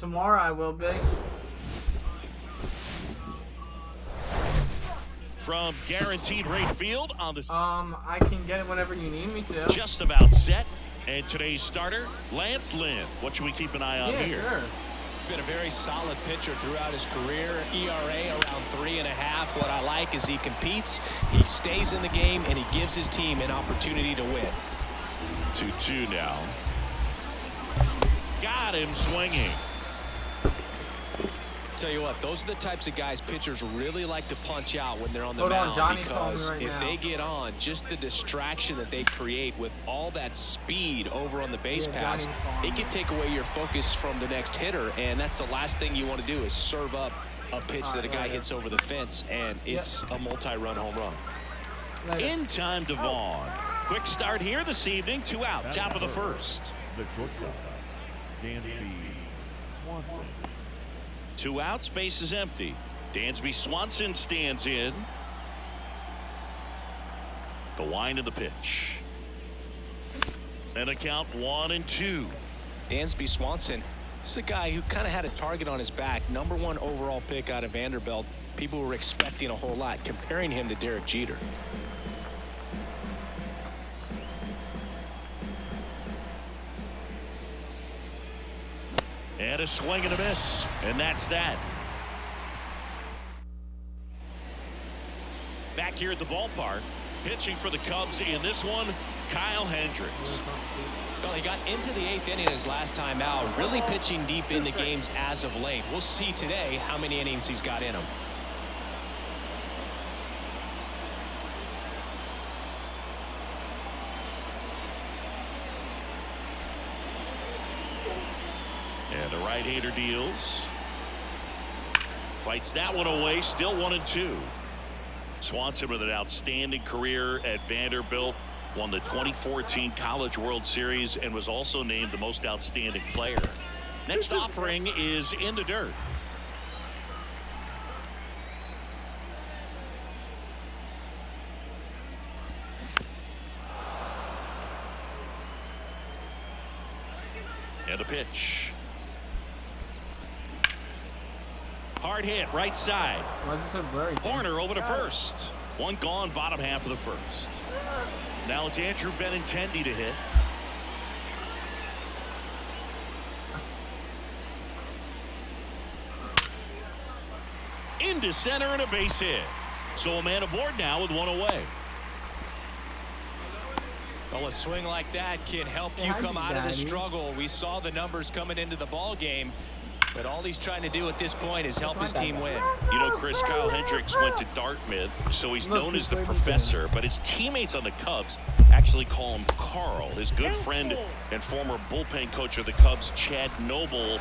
Tomorrow I will be. From Guaranteed Rate Field on the... I can get it whenever you need me to. Just about set. And today's starter, Lance Lynn. What should we keep an eye on here? Yeah, sure. Been a very solid pitcher throughout his career. ERA around 3.5. What I like is he competes, he stays in the game, and he gives his team an opportunity to win. 2-2 now. Got him swinging. Tell you what, those are the types of guys pitchers really like to punch out when they're on the Hold on, mound, Johnny's because calling me right if now. they get on, just the distraction that they create with all that speed over on the base pass, Johnny's calling it can take away your focus from the next hitter, and that's the last thing you want to do is serve up a pitch that a guy hits over the fence, and it's a multi-run home run. Later. In time to Vaughn. Quick start here this evening. 2 out, top of the first. The shortstop, Dansby Swanson. 2 outs, base is empty. Dansby Swanson stands in. The wind of the pitch. And a count 1-2. Dansby Swanson, this is a guy who kind of had a target on his back. #1 overall pick out of Vanderbilt. People were expecting a whole lot, comparing him to Derek Jeter. And a swing and a miss. And that's that. Back here at the ballpark, pitching for the Cubs in this one, Kyle Hendricks. Well, he got into the 8th inning his last time out, really pitching deep into games as of late. We'll see today how many innings he's got in him. And the right-hander deals. Fights that one away, still 1-2. Swanson with an outstanding career at Vanderbilt. Won the 2014 College World Series and was also named the most outstanding player. Next offering is in the dirt. And a pitch. Hard hit, right side. Why is it so blurry? Horner over to first. One gone, bottom half of the first. Now it's Andrew Benintendi to hit. Into center and a base hit. So a man aboard now with one away. Well, a swing like that can help you come out of the struggle. We saw the numbers coming into the ball game, but all he's trying to do at this point is help his team win. You know, Chris, Kyle Hendricks went to Dartmouth, so he's known as the professor, but his teammates on the Cubs actually call him Carl. His good friend and former bullpen coach of the Cubs, Chad Noble,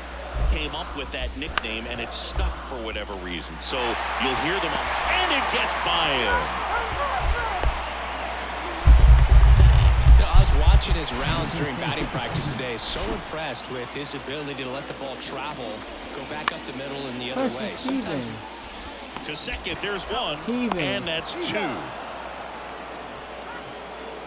came up with that nickname, and it stuck for whatever reason. So you'll hear them up, and it gets by him. I was watching his rounds during batting practice today. So impressed with his ability to let the ball travel, go back up the middle and the other way. Sometimes to second, there's one, and that's 2.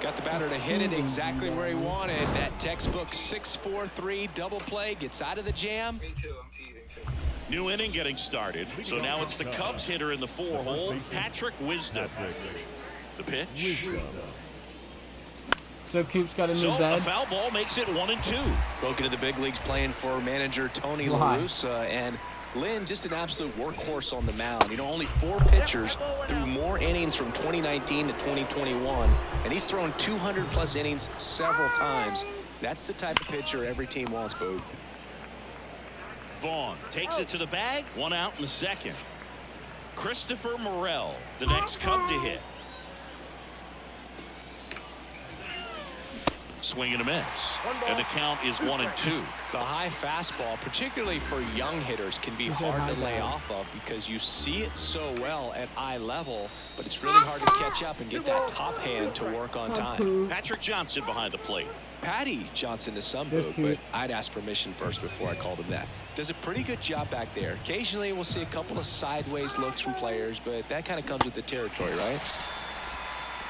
got the batter to hit it exactly where he wanted. That textbook 6-4-3 double play gets out of the jam. Me too. I'm teasing too. New inning getting started. So now it's the Cubs hitter in the 4-hole, Patrick Wisdom. The pitch. So Coop's got a new So a bed. foul ball makes it 1-2. Broke into the big leagues playing for manager Tony La Russa, and Lynn just an absolute workhorse on the mound. You know, only 4 pitchers threw more innings from 2019 to 2021, and he's thrown 200+ innings several times. That's the type of pitcher every team wants, Boog. Vaughn takes it to the bag. 1 out in the second. Christopher Morel, the next Cub to hit. Swing and a miss. And the count is 1-2. The high fastball, particularly for young hitters, can be hard to lay off of because you see it so well at eye level, but it's really hard to catch up and get that top hand to work on time. Patrick Johnson behind the plate. Patty Johnson to some Boog, but I'd ask permission first before I called him that. Does a pretty good job back there. Occasionally we'll see a couple of sideways looks from players, but that kind of comes with the territory, right?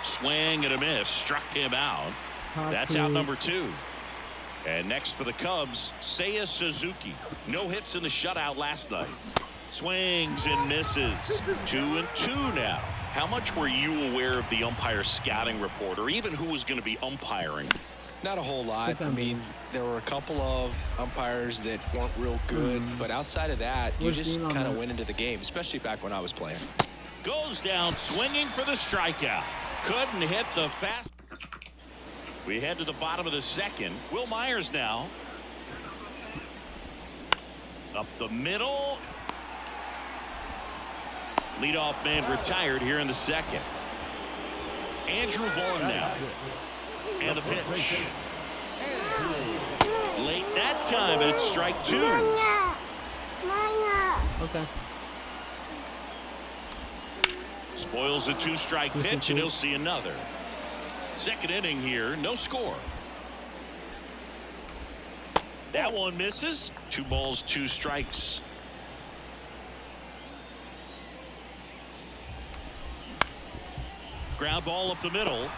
Swing and a miss. Struck him out. That's out number 2. And next for the Cubs, Seiya Suzuki. No hits in the shutout last night. Swings and misses. 2-2 now. How much were you aware of the umpire scouting report, or even who was going to be umpiring? Not a whole lot. I mean, there were a couple of umpires that weren't real good, but outside of that, you just kind of went into the game, especially back when I was playing. Goes down swinging for the strikeout. Couldn't hit the fast. We head to the bottom of the second. Will Myers now. Up the middle. Leadoff man retired here in the second. Andrew Vaughn now. And the pitch. Late that time, and it's strike 2. Okay. Spoils a 2-strike pitch, and he'll see another. Second inning here, no score. That one misses. 2 balls, 2 strikes. Ground ball up the middle.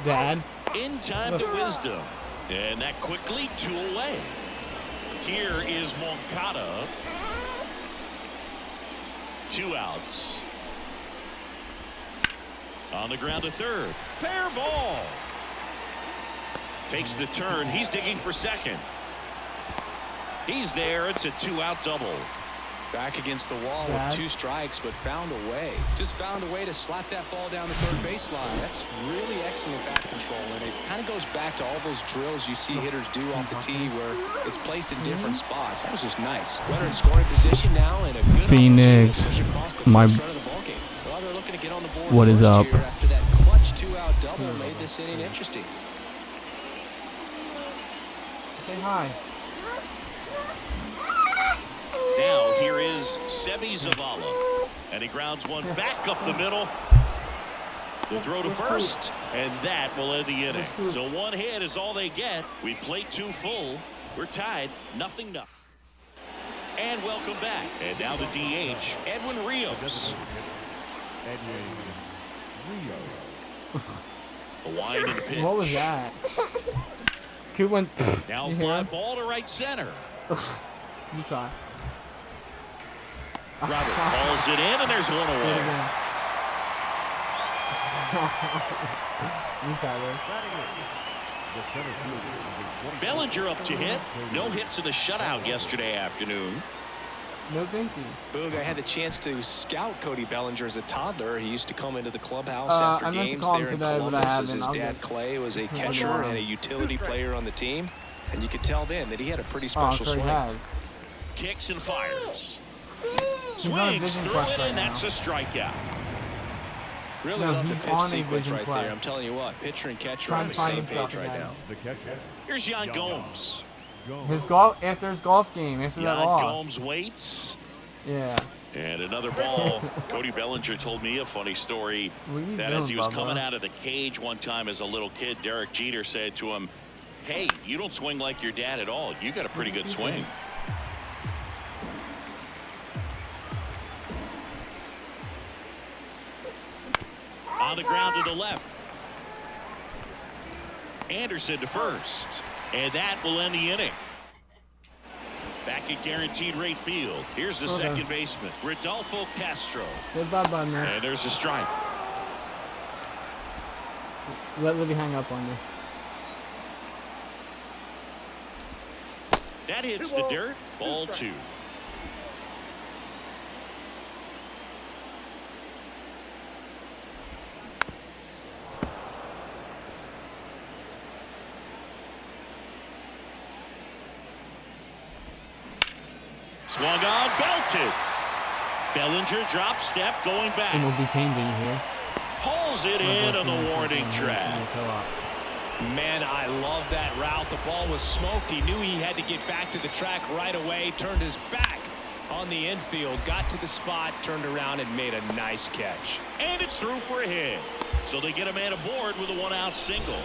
Dad. In time to Wisdom. And that quickly 2 away. Here is Moncada. 2 outs. On the ground to third. Fair ball. Takes the turn. He's digging for second. He's there. It's a 2-out double. Back against the wall with 2 strikes, but found a way. Just found a way to slap that ball down the third baseline. That's really excellent bat control, and it kind of goes back to all those drills you see hitters do off the tee where it's placed in different spots. That was just nice. Runner in scoring position now, and a good Phoenix. push across the My. first run of the ballgame. Well, they're looking to get on the board What is first up? here after that clutch 2-out double made this inning interesting. Say hi. Now here is Sebi Zavala. And he grounds one back up the middle. The throw to first. And that will end the inning. So 1 hit is all they get. We played 2 full. We're tied. 0-0. And welcome back. And now the DH, Edwin Rios. The wind and pitch. What was that? Q went. Now You fly hear? ball to right center. You try. Robert calls it in, and there's 1 away. You try this. Bellinger up to hit. No hits in the shutout yesterday afternoon. No thank you. Boog, I had the chance to scout Cody Bellinger as a toddler. He used to come into the clubhouse I after meant to games call him there in today, but I Columbus as haven't. his I'll dad get- Clay was a I'll catcher get and on. a utility player on the team. And you could tell then that he had a pretty Oh, I'm special sure he swing. has. Kicks and fires. He's on a Swings vision through quest it, right and that's now. a strikeout. Really No, love the he's pitch on a sequence vision right quest. there. I'm telling you what, pitcher and catcher Trying on the to find same himself page right again. now. The catcher. Here's Yan Gomes. His golf after his golf game after that Yan loss. Gomes waits. Yeah. And another ball. Cody Bellinger told me a funny story What are you that doing, as he was Bubba? coming out of the cage one time as a little kid, Derek Jeter said to him, "Hey, you don't swing like your dad at all. You got a pretty good swing." On the ground to the left. Anderson to first. And that will end the inning. Back at guaranteed rate field. Here's the Okay. second baseman, Rodolfo Castro. Say bye-bye, man. And there's a strike. Let Libby hang up on you. That hits the dirt. Ball 2. Swung on, belted. Bellinger drop step going back. MLB changing here. Pulls it in on the warning track. Man, I love that route. The ball was smoked. He knew he had to get back to the track right away. Turned his back on the infield. Got to the spot, turned around, and made a nice catch. And it's through for a hit. So they get a man aboard with a 1-out single.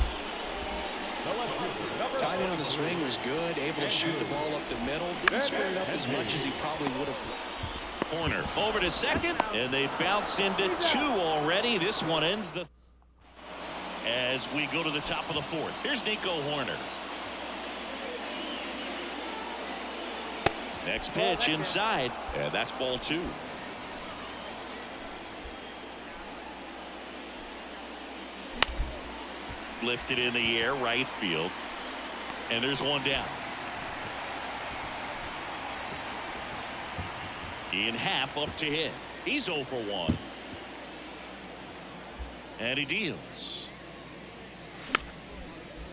Timing on the swing was good. Able to shoot the ball up the middle. Didn't square it up as much as he probably would have. Corner over to second, and they bounce into 2 already. This one ends the. As we go to the top of the 4th, here's Nico Horner. Next pitch inside, and that's ball 2. Lifted in the air, right field, and there's one down. Ian Happ up to hit. He's 0 for 1. And he deals.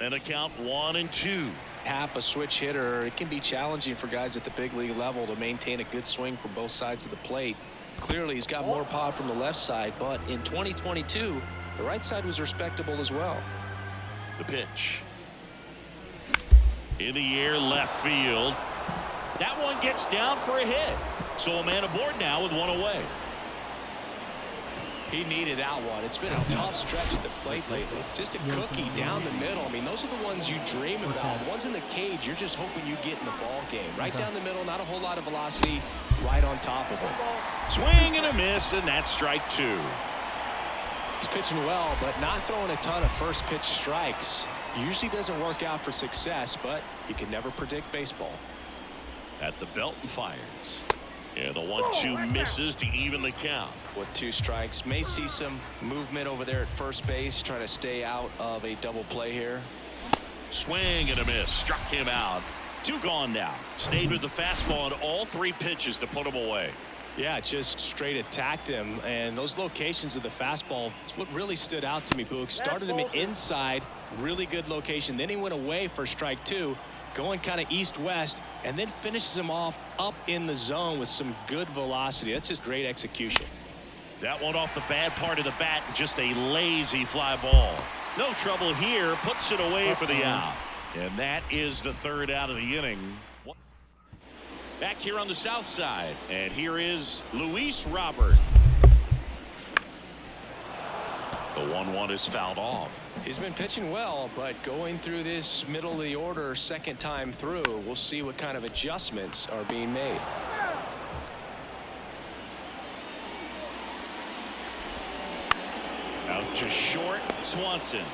And a count 1-2. Happ, a switch hitter. It can be challenging for guys at the big league level to maintain a good swing from both sides of the plate. Clearly, he's got more power from the left side, but in 2022, the right side was respectable as well. The pitch. In the air, left field. That one gets down for a hit. So a man aboard now with one away. He needed that one. It's been a tough stretch at the plate lately. Just a cookie down the middle. I mean, those are the ones you dream about. Ones in the cage, you're just hoping you get in the ball game. Right down the middle, not a whole lot of velocity, right on top of it. Swing and a miss, and that's strike 2. He's pitching well, but not throwing a ton of first pitch strikes. Usually doesn't work out for success, but you can never predict baseball. At the belt and fires. Yeah, the 1-2 misses to even the count. With 2 strikes, may see some movement over there at first base, trying to stay out of a double play here. Swing and a miss, struck him out. 2 gone now. Stayed with the fastball on all 3 pitches to put him away. Yeah, just straight attacked him, and those locations of the fastball is what really stood out to me, Boog. Started him inside, really good location. Then he went away for strike 2, going kind of east-west, and then finishes him off up in the zone with some good velocity. That's just great execution. That one off the bad part of the bat, just a lazy fly ball. No trouble here, puts it away for the out. And that is the 3rd out of the inning. Back here on the south side, and here is Luis Robert. The 1-1 is fouled off. He's been pitching well, but going through this middle of the order second time through, we'll see what kind of adjustments are being made. Out to short, Swanson.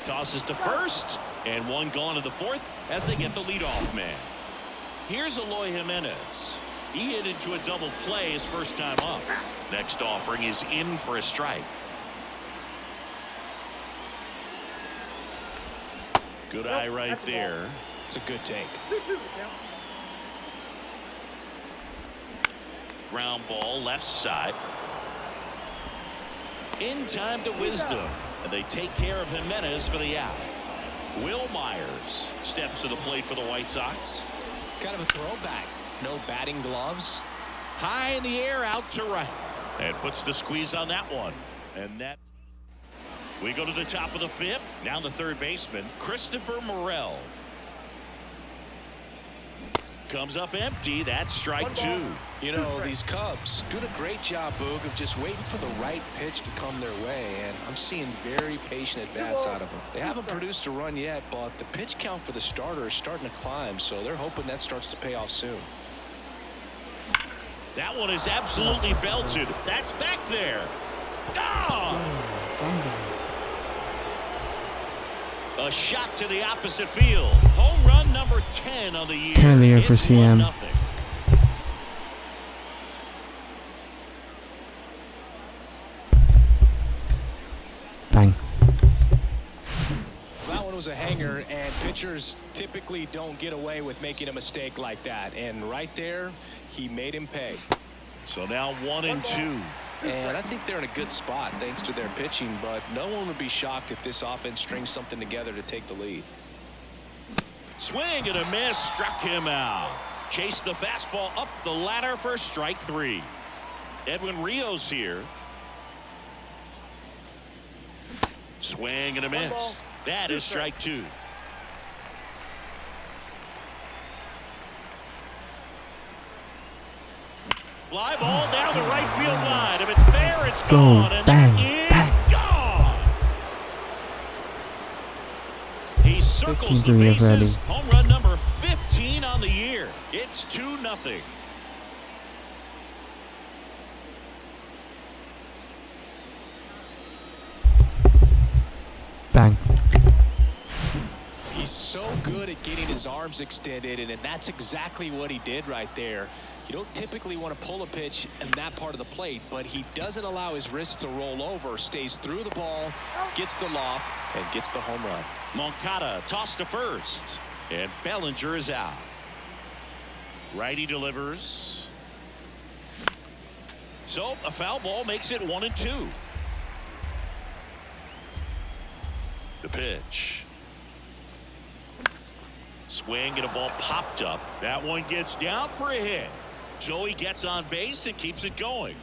Tosses to first, and one gone to the 4th as they get the leadoff man. Here's Eloy Jimenez. He hit into a double play his first time up. Next offering is in for a strike. Good eye right there. It's a good take. Ground ball left side. In time to Wisdom. And they take care of Jimenez for the out. Will Myers steps to the plate for the White Sox. Kind of a throwback. No batting gloves. High in the air, out to right. And puts the squeeze on that one. And that. We go to the top of the 5th. Now the 3rd baseman, Christopher Morel. Comes up empty. That's strike 2. You know, these Cubs doing a great job, Boog, of just waiting for the right pitch to come their way, and I'm seeing very patient at-bats out of them. They haven't produced a run yet, but the pitch count for the starter is starting to climb, so they're hoping that starts to pay off soon. That one is absolutely belted. That's back there. A shot to the opposite field. Home run number 10 on the year. 10 of the year for CM. 1-0. Bang. That one was a hanger, and pitchers typically don't get away with making a mistake like that. And right there, he made him pay. So now 1-2. And I think they're in a good spot thanks to their pitching, but no one would be shocked if this offense strings something together to take the lead. Swing and a miss, struck him out. Chased the fastball up the ladder for strike 3. Edwin Rios here. Swing and a miss. That is strike 2. Fly ball down the right field line. If it's fair, it's gone. And that is gone. He circles the bases. Home run number 15 on the year. It's 2-0. Bang. He's so good at getting his arms extended, and that's exactly what he did right there. You don't typically want to pull a pitch in that part of the plate, but he doesn't allow his wrists to roll over, stays through the ball, gets the loft, and gets the home run. Moncada tossed to first, and Bellinger is out. Righty delivers. So a foul ball makes it 1-2. The pitch. Swing and a ball popped up. That one gets down for a hit. So he gets on base and keeps it going.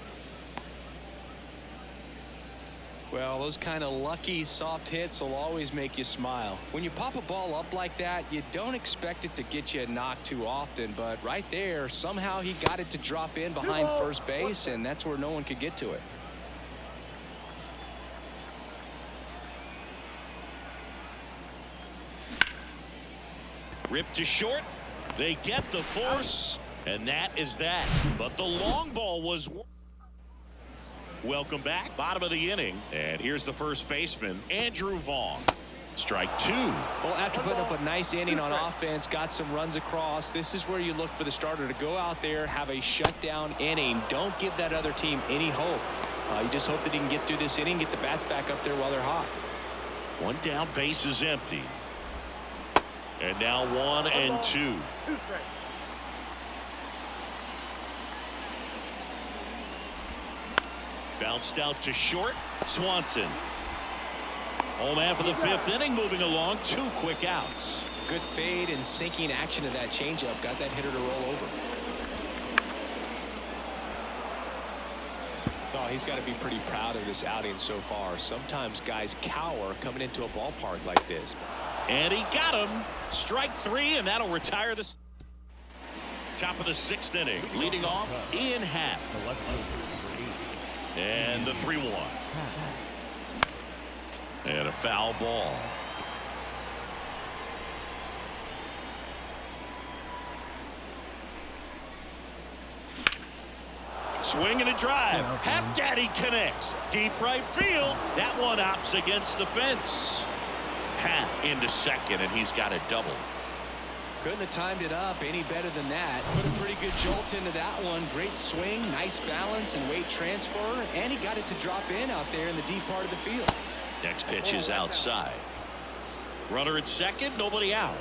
Well, those kind of lucky soft hits will always make you smile. When you pop a ball up like that, you don't expect it to get you a knock too often, but right there, somehow he got it to drop in behind first base, and that's where no one could get to it. Ripped to short. They get the force, and that is that. But the long ball was... Welcome back. Bottom of the inning. And here's the first baseman, Andrew Vaughn. Strike two. Well, after putting up a nice inning on offense, got some runs across, this is where you look for the starter to go out there, have a shutdown inning. Don't give that other team any hope. You just hope that he can get through this inning, get the bats back up there while they're hot. One down, base is empty. And now 1-2. Bounced out to short. Swanson. Home man for the fifth inning, moving along. 2 quick outs. Good fade and sinking action of that changeup. Got that hitter to roll over. Oh, he's got to be pretty proud of this outing so far. Sometimes guys cower coming into a ballpark like this. And he got him. Strike 3, and that'll retire the top of the 6th inning. Leading off, Ian Happ. And the 3-1. And a foul ball. Swing and a drive. Happ Daddy connects. Deep right field. That one opts against the fence. Happ into second, and he's got a double. Couldn't have timed it up any better than that. Put a pretty good jolt into that one. Great swing, nice balance and weight transfer, and he got it to drop in out there in the deep part of the field. Next pitch is outside. Runner at second, nobody out.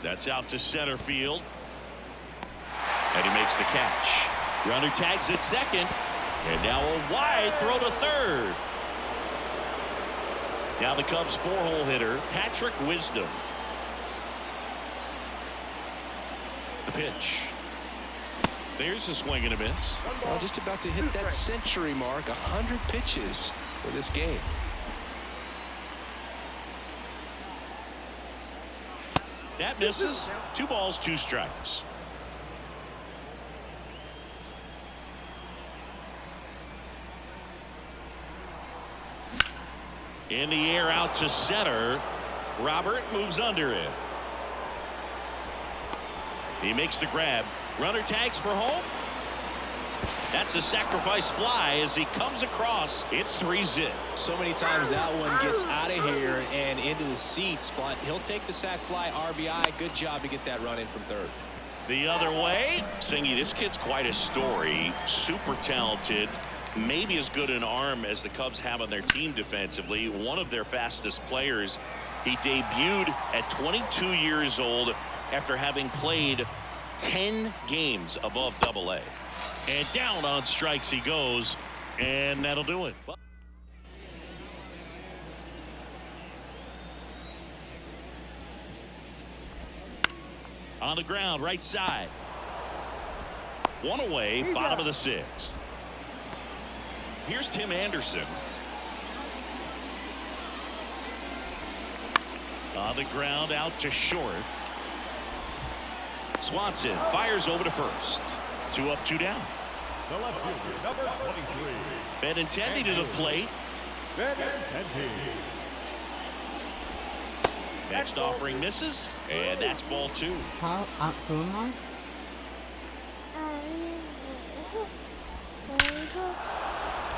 That's out to center field. And he makes the catch. Runner tags at second. And now a wide throw to third. Now the Cubs 4-hole hitter, Patrick Wisdom. The pitch. There's a swing and a miss. Well, just about to hit that century mark. 100 pitches for this game. That misses. 2 balls, 2 strikes. In the air out to center. Robert moves under it. He makes the grab. Runner tags for home. That's a sacrifice fly as he comes across. It's 3-zip. So many times that one gets out of here and into the seats, but he'll take the sac fly RBI. Good job to get that run in from third. The other way. Singy, this kid's quite a story. Super talented. Maybe as good an arm as the Cubs have on their team defensively. One of their fastest players. He debuted at 22 years old after having played 10 games above Double-A. And down on strikes he goes, and that'll do it. On the ground, right side. One away, bottom of the 6th. Here's Tim Anderson. On the ground, out to short. Swanson fires over to first. 2 up, 2 down. The left fielder, number 23. Benintendi to the plate. Benintendi. Next offering misses, and that's ball 2. How who am I?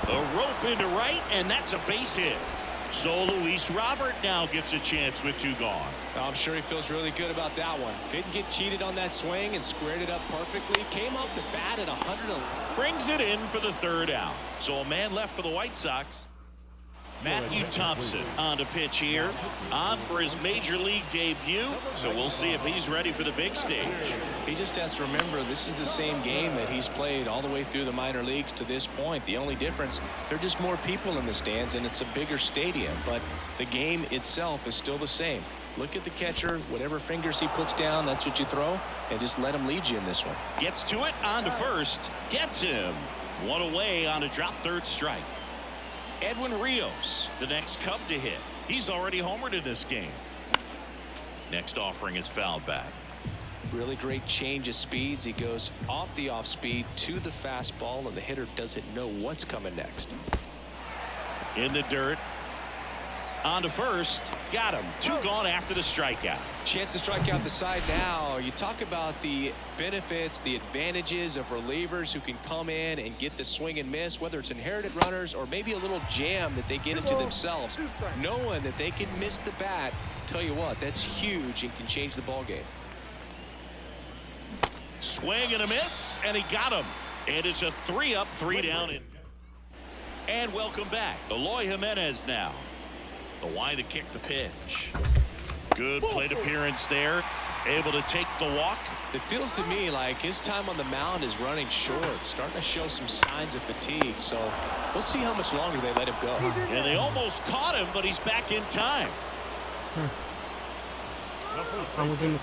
A rope into right, and that's a base hit. So Luis Robert now gets a chance with 2 gone. I'm sure he feels really good about that one. Didn't get cheated on that swing and squared it up perfectly. Came off the bat at 111. Brings it in for the 3rd out. So a man left for the White Sox. Matthew Thompson on to pitch here, on for his major league debut, so we'll see if he's ready for the big stage. He just has to remember this is the same game that he's played all the way through the minor leagues to this point. The only difference, there are just more people in the stands and it's a bigger stadium, but the game itself is still the same. Look at the catcher, whatever fingers he puts down, that's what you throw, and just let him lead you in this one. Gets to it, on to first, gets him. 1 away on a drop 3rd strike. Edwin Rios, the next Cub to hit. He's already homered in this game. Next offering is fouled back. Really great change of speeds. He goes off the off speed to the fastball, and the hitter doesn't know what's coming next. In the dirt. On to first. Got him. 2 gone after the strikeout. Chance to strike out the side now. You talk about the benefits, the advantages of relievers who can come in and get the swing and miss, whether it's inherited runners or maybe a little jam that they get into themselves. Knowing that they can miss the bat, tell you what, that's huge and can change the ball game. Swing and a miss, and he got him. And it's a 3-up, 3 down. And welcome back. Eloy Jimenez now. The wind to kick the pitch. Good plate appearance there. Able to take the walk. It feels to me like his time on the mound is running short. Starting to show some signs of fatigue. So we'll see how much longer they let him go. And they almost caught him, but he's back in time.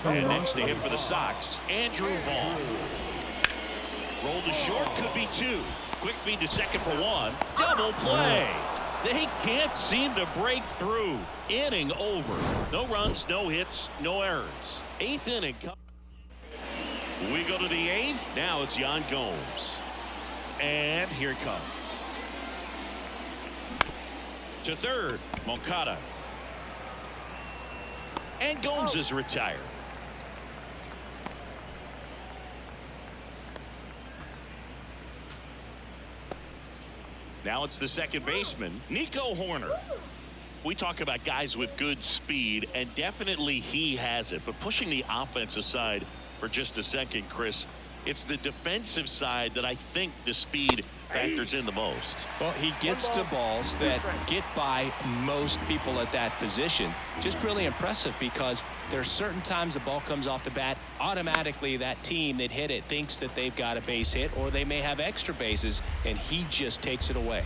And next to him for the Sox, Andrew Vaughn. Rolled to short, could be 2. Quick feed to second for 1. Double play. They can't seem to break through. Inning over. No runs, no hits, no errors. 8th inning. We go to the 8th. Now it's Yan Gomes. And here it comes. To 3rd, Moncada. And Gomes is retired. Now it's the second baseman, Nico Horner. We talk about guys with good speed, and definitely he has it. But pushing the offense aside for just a second, Chris, it's the defensive side that I think the speed factors in the most. Well, he gets to balls that get by most people at that position. Just really impressive because there are certain times the ball comes off the bat, automatically that team that hit it thinks that they've got a base hit or they may have extra bases, and he just takes it away.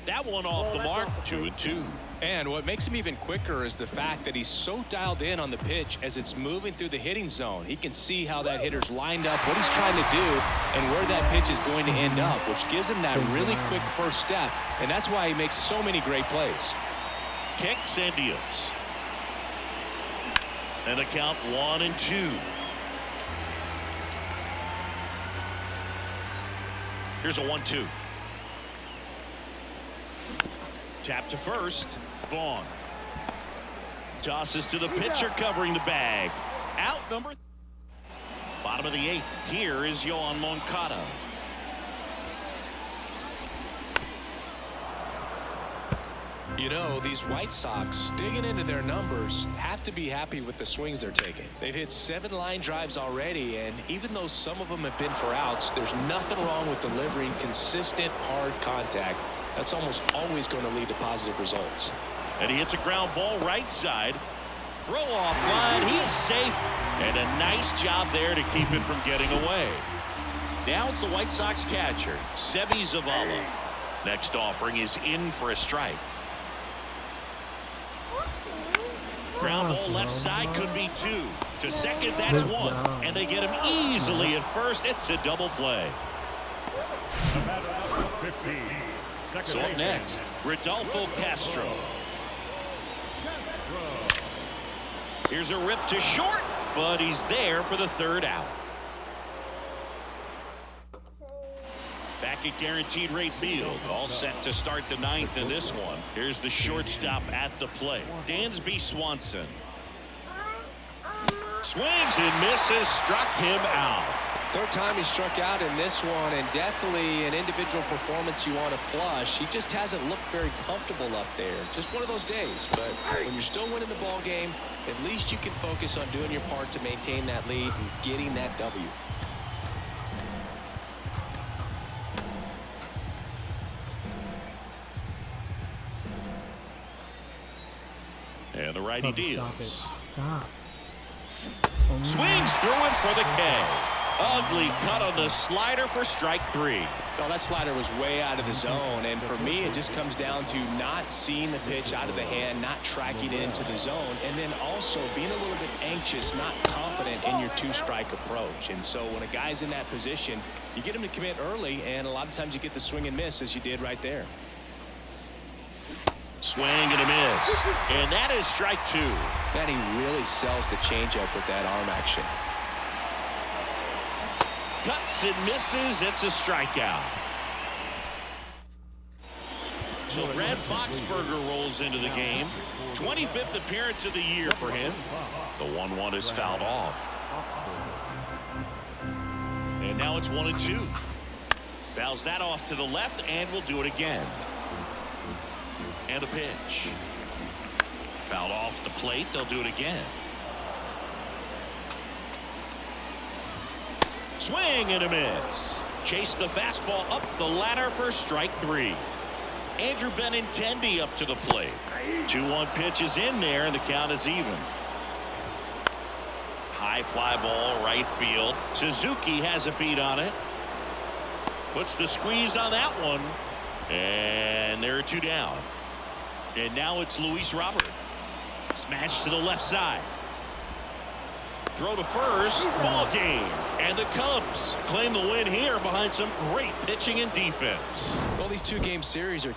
That one off the mark. 2-2. And what makes him even quicker is the fact that he's so dialed in on the pitch as it's moving through the hitting zone. He can see how that hitter's lined up, what he's trying to do, and where that pitch is going to end up, which gives him that really quick first step. And that's why he makes so many great plays. Kicks and deals. And a count 1-2. Here's a 1-2. Tap to first. Vaughn tosses to the pitcher covering the bag. Out number. Bottom of the 8th. Here is Yoan Moncada. You know, these White Sox, digging into their numbers, have to be happy with the swings they're taking. They've hit 7 line drives already, and even though some of them have been for outs, there's nothing wrong with delivering consistent, hard contact. That's almost always going to lead to positive results. And he hits a ground ball right side. Throw off line. He is safe. And a nice job there to keep it from getting away. Now it's the White Sox catcher, Sebi Zavala. Next offering is in for a strike. Ground ball left side, could be 2. To second, that's 1. And they get him easily at first. It's a double play. So up next, Rodolfo Castro. Here's a rip to short, but he's there for the 3rd out. Back at Guaranteed Rate Field, all set to start the 9th in this one. Here's the shortstop at the plate, Dansby Swanson. Swings and misses, struck him out. Third time he struck out in this one, and definitely an individual performance you want to flush. He just hasn't looked very comfortable up there. Just one of those days. But when you're still winning the ball game, at least you can focus on doing your part to maintain that lead and getting that W. And the righty deals. Stop. Swings through it for the K. Ugly cut on the slider for strike 3. Well, that slider was way out of the zone, and for me it just comes down to not seeing the pitch out of the hand, not tracking it into the zone, and then also being a little bit anxious, not confident in your two-strike approach. And so when a guy's in that position, you get him to commit early, and a lot of times you get the swing and miss, as you did right there. Swing and a miss, and that is strike 2. Man, he really sells the changeup with that arm action. Cuts and misses. It's a strikeout. So Brad Boxberger rolls into the game. 25th appearance of the year for him. The 1-1 is fouled off. And now it's 1-2. Fouls that off to the left, and we'll do it again. And a pitch. Fouled off the plate. They'll do it again. Swing and a miss. Chase the fastball up the ladder for strike 3. Andrew Benintendi up to the plate. 2-1 pitch is in there, and the count is even. High fly ball, right field. Suzuki has a beat on it. Puts the squeeze on that one. And there are 2 down. And now it's Luis Robert. Smash to the left side. Throw to first. Ball game. And the Cubs claim the win here behind some great pitching and defense. Well, these 2-game series are